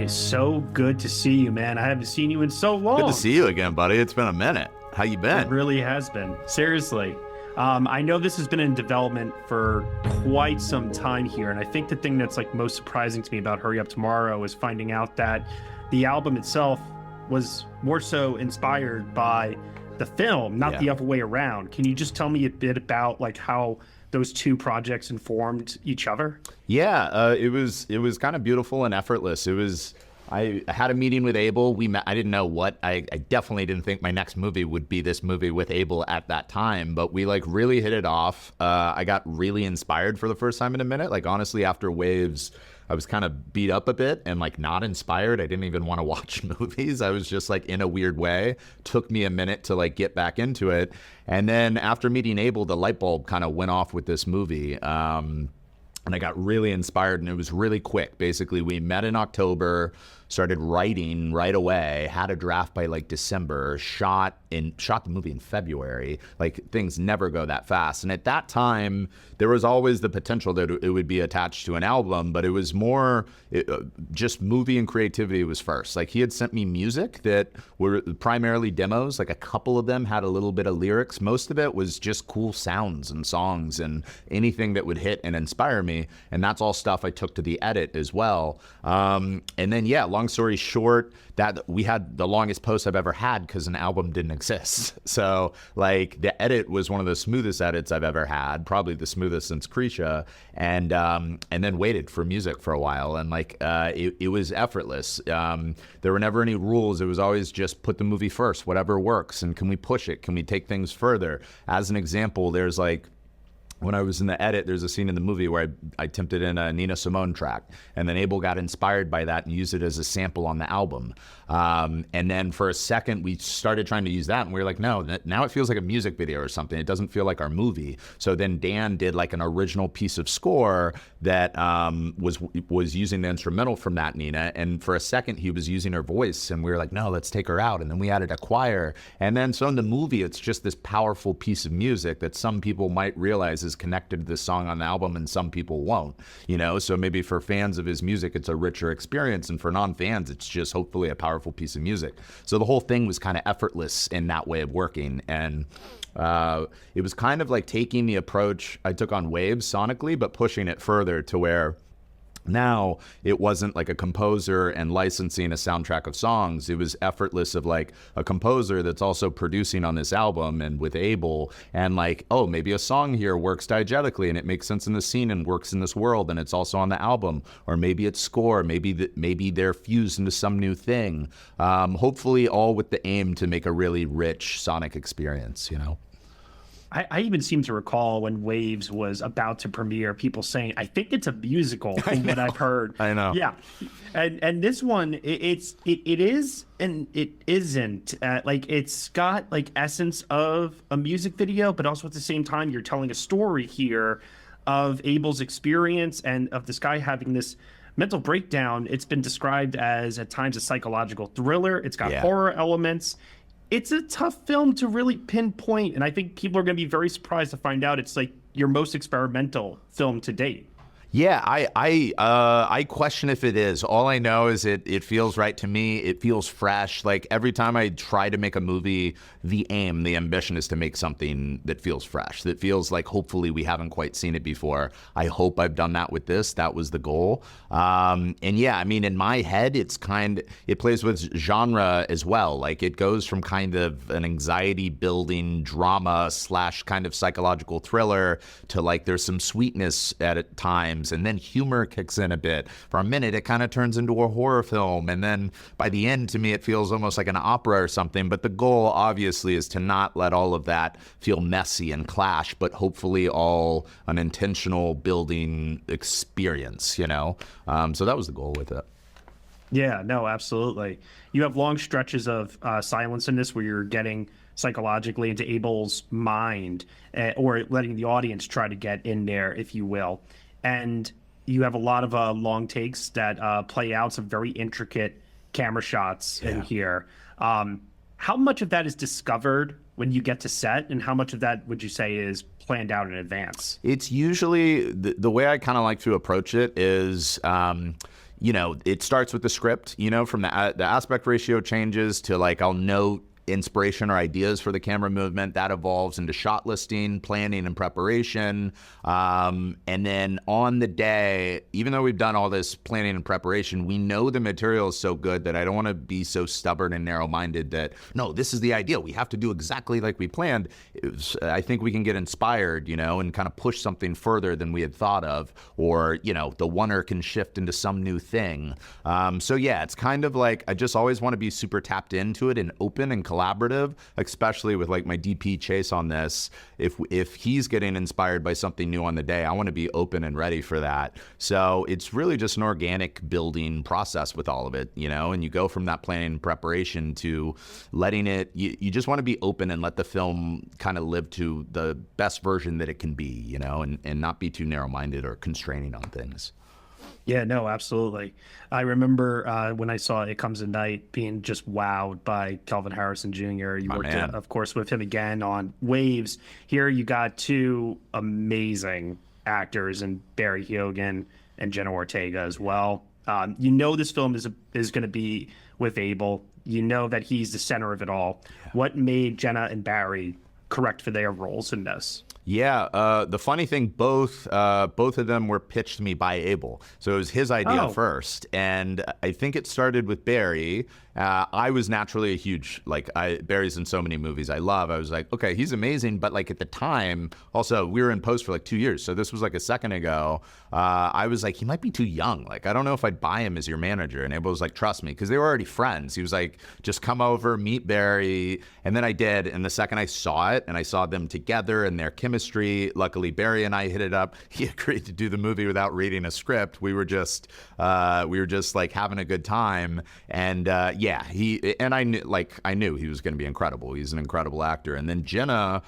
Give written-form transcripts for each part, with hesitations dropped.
is so good to see you, man. I haven't seen you in so long. Good to see you again, buddy. It's been a minute. How you been? It really has been. Seriously. I know this has been in development for quite some time here, and I think the thing that's like most surprising to me about Hurry Up Tomorrow is finding out that the album itself was more so inspired by the film, not the other way around. Can you just tell me a bit about like how those two projects informed each other? Yeah, it was kind of beautiful and effortless. I had a meeting with Abel. We met. I didn't know what. I definitely didn't think my next movie would be this movie with Abel at that time, but we like really hit it off. I got really inspired for the first time in a minute. Like honestly, after Waves, I was kind of beat up a bit and like not inspired. I didn't even want to watch movies. I was just like in a weird way. Took me a minute to like get back into it. And then after meeting Abel, the light bulb kind of went off with this movie. And I got really inspired, and it was really quick. Basically, we met in October, started writing right away, had a draft by like December, shot the movie in February. Like things never go that fast. And at that time, there was always the potential that it would be attached to an album, but it was more just movie and creativity was first. Like he had sent me music that were primarily demos. Like a couple of them had a little bit of lyrics. Most of it was just cool sounds and songs and anything that would hit and inspire me. And that's all stuff I took to the edit as well. And then, long story short, that we had the longest post I've ever had because an album didn't exist. So like the edit was one of the smoothest edits I've ever had, probably the smoothest since Krisha, and then waited for music for a while. And like it was effortless. There were never any rules. It was always just put the movie first, whatever works. And can we push it? Can we take things further? As an example, there's like, when I was in the edit, there's a scene in the movie where I attempted in a Nina Simone track, and then Abel got inspired by that and used it as a sample on the album. And then for a second, we started trying to use that, and we were like, no, now it feels like a music video or something. It doesn't feel like our movie. So then Dan did like an original piece of score that was using the instrumental from that Nina, and for a second, he was using her voice, and we were like, no, let's take her out. And then we added a choir. And then so in the movie, it's just this powerful piece of music that some people might realize is connected to this song on the album and some people won't, so maybe for fans of his music it's a richer experience, and for non-fans it's just hopefully a powerful piece of music. So the whole thing was kind of effortless in that way of working, and it was kind of like taking the approach I took on Waves sonically, but pushing it further to where now it wasn't like a composer and licensing a soundtrack of songs. It was effortless of like a composer that's also producing on this album and with Abel, and like, oh, maybe a song here works diegetically and it makes sense in the scene and works in this world and it's also on the album, or maybe it's score, maybe they're fused into some new thing. Hopefully all with the aim to make a really rich sonic experience, I even seem to recall when Waves was about to premiere, people saying, I think it's a musical from what I've heard. I know. Yeah. And this one, it is and it isn't. Like it's got like essence of a music video, but also at the same time, you're telling a story here of Abel's experience and of this guy having this mental breakdown. It's been described as at times a psychological thriller. It's got horror elements. It's a tough film to really pinpoint, and I think people are going to be very surprised to find out it's like your most experimental film to date. Yeah, I question if it is. All I know is it feels right to me. It feels fresh. Like every time I try to make a movie, the ambition is to make something that feels fresh, that feels like hopefully we haven't quite seen it before. I hope I've done that with this. That was the goal. And yeah, I mean, in my head, it plays with genre as well. Like it goes from kind of an anxiety building drama / kind of psychological thriller to like there's some sweetness at times. And then humor kicks in a bit. For a minute, it kind of turns into a horror film. And then by the end, to me, it feels almost like an opera or something. But the goal, obviously, is to not let all of that feel messy and clash, but hopefully all an intentional building experience, So that was the goal with it. Yeah, no, absolutely. You have long stretches of silence in this where you're getting psychologically into Abel's mind, or letting the audience try to get in there, if you will. And you have a lot of long takes that play out some very intricate camera shots in here. How much of that is discovered when you get to set, and how much of that would you say is planned out in advance? It's usually the way I kind of like to approach it is it starts with the script, from the aspect ratio changes to like, I'll note inspiration or ideas for the camera movement. That evolves into shot listing, planning, and preparation. And then on the day, even though we've done all this planning and preparation, we know the material is so good that I don't want to be so stubborn and narrow-minded that, no, this is the ideal. We have to do exactly like we planned. I think we can get inspired, and kind of push something further than we had thought of, or, the oneer can shift into some new thing. So yeah, it's kind of like, I just always want to be super tapped into it and open and collaborative, especially with like my DP Chase on this. If he's getting inspired by something new on the day, I want to be open and ready for that. So it's really just an organic building process with all of it, and you go from that planning and preparation to letting it, you just want to be open and let the film kind of live to the best version that it can be, and not be too narrow-minded or constraining on things. Yeah, no, absolutely. I remember when I saw It Comes at Night being just wowed by Kelvin Harrison Jr. You worked, of course, with him again on Waves. Here you got two amazing actors in Barry Keoghan and Jenna Ortega as well. This film is going to be with Abel. You know that he's the center of it all. Yeah. What made Jenna and Barry correct for their roles in this? Yeah, the funny thing, both of them were pitched to me by Abel. So it was his idea first. And I think it started with Barry. I was naturally a huge, Barry's in so many movies I love. I was like, okay, he's amazing. But like at the time, also, we were in post for like 2 years. So this was like a second ago. I was like, he might be too young. Like, I don't know if I'd buy him as your manager. And Abel was like, trust me, because they were already friends. He was like, just come over, meet Barry. And then I did. And the second I saw it and I saw them together and their chemistry, luckily Barry and I hit it up. He agreed to do the movie without reading a script. We were just like having a good time. And yeah, I knew he was going to be incredible. He's an incredible actor. And then Jenna,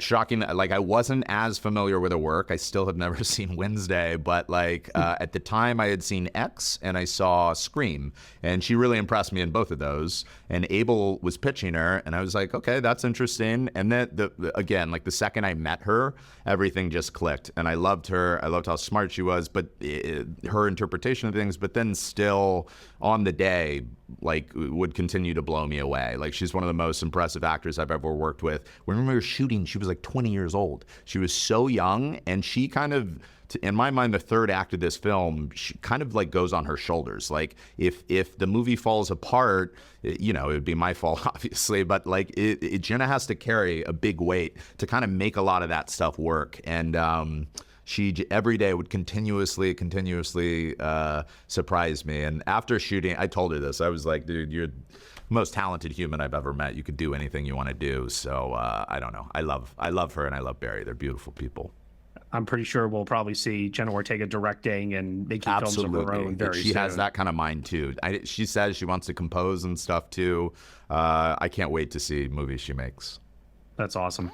shocking, like I wasn't as familiar with her work. I still have never seen Wednesday, but at the time I had seen X and I saw Scream, and she really impressed me in both of those. And Abel was pitching her, and I was like, okay, that's interesting. And then again, like the second I met her, everything just clicked, and I loved her. I loved how smart she was, but her interpretation of things. But then still on the day, would continue to blow me away. Like, she's one of the most impressive actors I've ever worked with. When we were shooting, she was like 20 years old. She was so young, and she kind of, in my mind, the third act of this film, she kind of like goes on her shoulders. Like if the movie falls apart, it would be my fault, obviously, but Jenna has to carry a big weight to kind of make a lot of that stuff work. And she every day would continuously surprise me. And after shooting, I told her this. I was like, dude, you're the most talented human I've ever met. You could do anything you want to do. So I don't know. I love her and I love Barry. They're beautiful people. I'm pretty sure we'll probably see Jenna Ortega directing and making films of her own very soon. She has that kind of mind too. She says she wants to compose and stuff too. I can't wait to see movies she makes. That's awesome.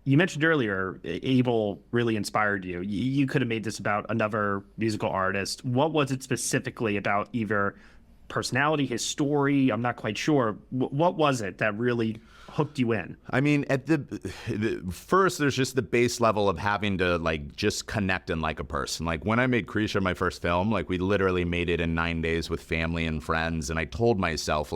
You mentioned earlier, Abel really inspired you. You could have made this about another musical artist. What was it specifically about either personality, his story? I'm not quite sure. What was it that really hooked you in? I mean, at the first, there's just the base level of having to just connect and like a person. Like when I made Krisha, my first film, we literally made it in 9 days with family and friends. And I told myself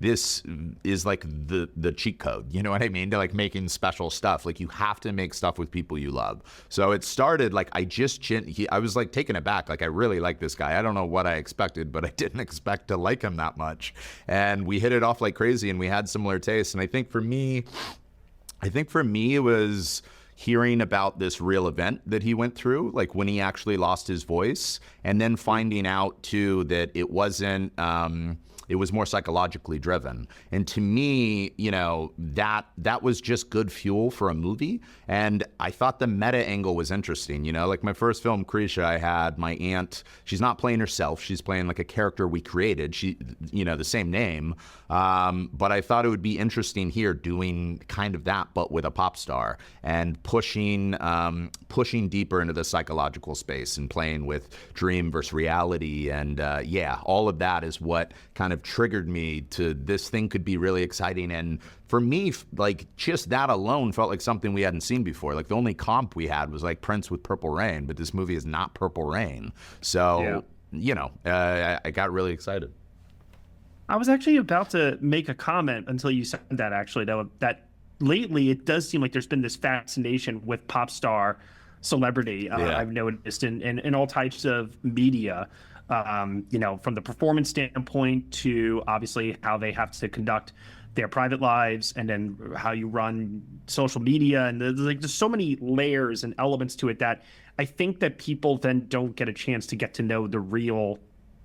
this is like the cheat code, you know what I mean? To making special stuff. You have to make stuff with people you love. So it started I was taken aback. I really like this guy. I don't know what I expected, but I didn't expect to like him that much. And we hit it off like crazy, and we had similar tastes. And I think for me, it was hearing about this real event that he went through, when he actually lost his voice, and then finding out too that it wasn't, it was more psychologically driven. And to me, that was just good fuel for a movie. And I thought the meta angle was interesting. My first film, Krisha, I had my aunt. She's not playing herself. She's playing a character we created. She, the same name. But I thought it would be interesting here doing kind of that, but with a pop star, and pushing deeper into the psychological space and playing with dream versus reality. And all of that is what kind of of triggered me to this thing could be really exciting. And for me, like just that alone felt like something we hadn't seen before. Like the only comp we had was like Prince with Purple Rain, but this movie is not Purple Rain. So, I got really excited. I was actually about to make a comment until you said that, actually, that lately it does seem like there's been this fascination with pop star celebrity. I've noticed in all types of media, from the performance standpoint to obviously how they have to conduct their private lives, and then how you run social media. And there's so many layers and elements to it that I think that people then don't get a chance to get to know the real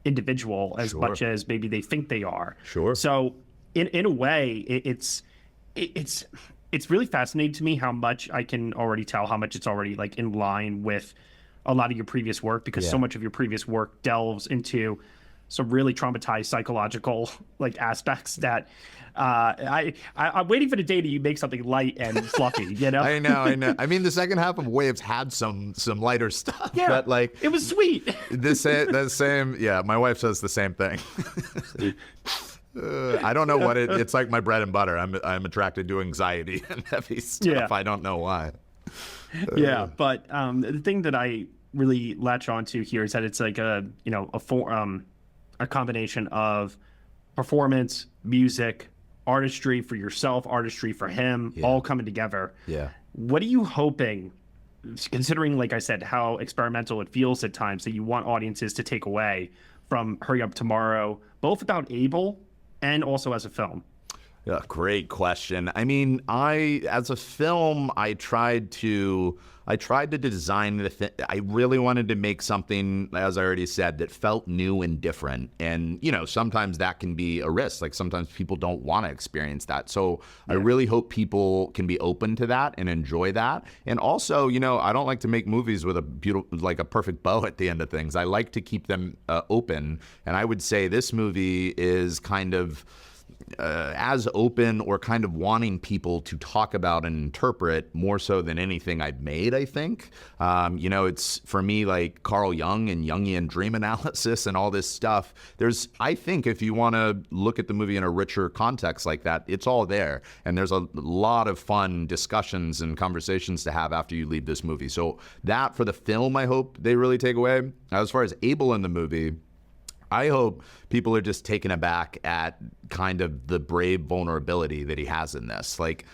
individual as much as maybe they think they are. Sure. So in a way, it's really fascinating to me how much I can already tell how much it's already like in line with a lot of your previous work, because so much of your previous work delves into some really traumatized psychological like aspects that I'm waiting for the day that you make something light and fluffy, you know? I know. I mean, the second half of Waves had some lighter stuff, but like it was sweet. The same. Yeah, my wife says the same thing. I don't know what it's like. My bread and butter. I'm attracted to anxiety and heavy stuff. Yeah. I don't know why. But the thing that I really latch onto here is that it's like a combination of performance, music, artistry for yourself, artistry for him, all coming together. Yeah. What are you hoping, considering, like I said, how experimental it feels at times, that you want audiences to take away from Hurry Up Tomorrow, both about Abel and also as a film? Yeah, great question. I mean, as a film, I tried to design I really wanted to make something, as I already said, that felt new and different. And, sometimes that can be a risk. Like sometimes people don't want to experience that. So I really hope people can be open to that and enjoy that. And also, I don't like to make movies with a perfect bow at the end of things. I like to keep them open. And I would say this movie is kind of as open, or kind of wanting people to talk about and interpret more so than anything I've made, I think. It's for me like Carl Jung and Jungian dream analysis and all this stuff. I think if you want to look at the movie in a richer context like that, it's all there. And there's a lot of fun discussions and conversations to have after you leave this movie. So that for the film, I hope they really take away. As far as Abel in the movie, I hope people are just taken aback at kind of the brave vulnerability that he has in this. Like,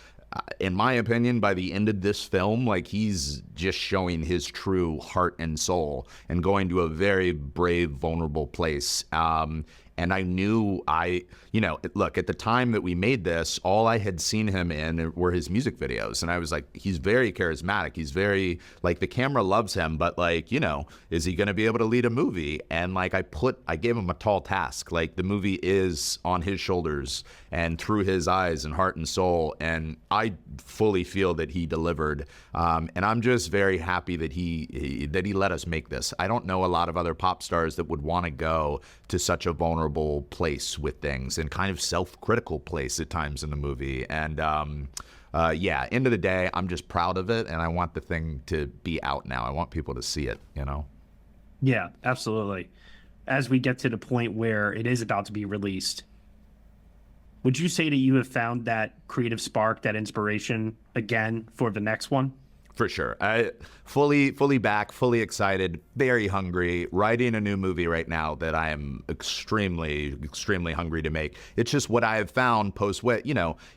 in my opinion, by the end of this film, like he's just showing his true heart and soul and going to a very brave, vulnerable place. And I knew look, at the time that we made this, all I had seen him in were his music videos. And I was like, he's very charismatic. He's very, like, the camera loves him, but like, is he going to be able to lead a movie? And like, I gave him a tall task. Like the movie is on his shoulders and through his eyes and heart and soul. And I fully feel that he delivered. And I'm just very happy that he let us make this. I don't know a lot of other pop stars that would want to go to such a vulnerable place with things, and kind of self-critical place at times in the movie. And end of the day, I'm just proud of it, and I want the thing to be out now. I want people to see it, Yeah, absolutely. As we get to the point where it is about to be released, would you say that you have found that creative spark, that inspiration again for the next one? For sure. I fully back, fully excited, very hungry, writing a new movie right now that I am extremely, extremely hungry to make. It's just what I have found post-wit.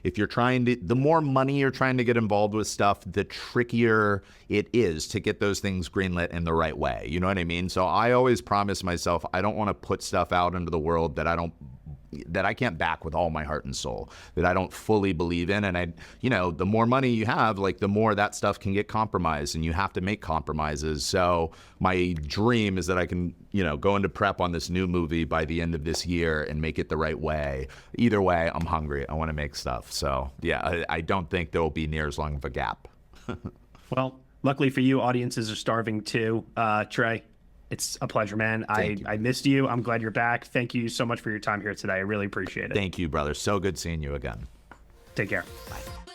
If you're the more money you're trying to get involved with stuff, the trickier it is to get those things greenlit in the right way. You know what I mean? So I always promise myself, I don't want to put stuff out into the world that I can't back with all my heart and soul, that I don't fully believe in. And the more money you have, like the more that stuff can get compromised, and you have to make compromises. So my dream is that I can, go into prep on this new movie by the end of this year and make it the right way. Either way, I'm hungry. I want to make stuff. So yeah, I don't think there will be near as long of a gap. Well, luckily for you, audiences are starving too. Trey, it's a pleasure, man. I missed you. I'm glad you're back. Thank you so much for your time here today. I really appreciate it. Thank you, brother. So good seeing you again. Take care. Bye.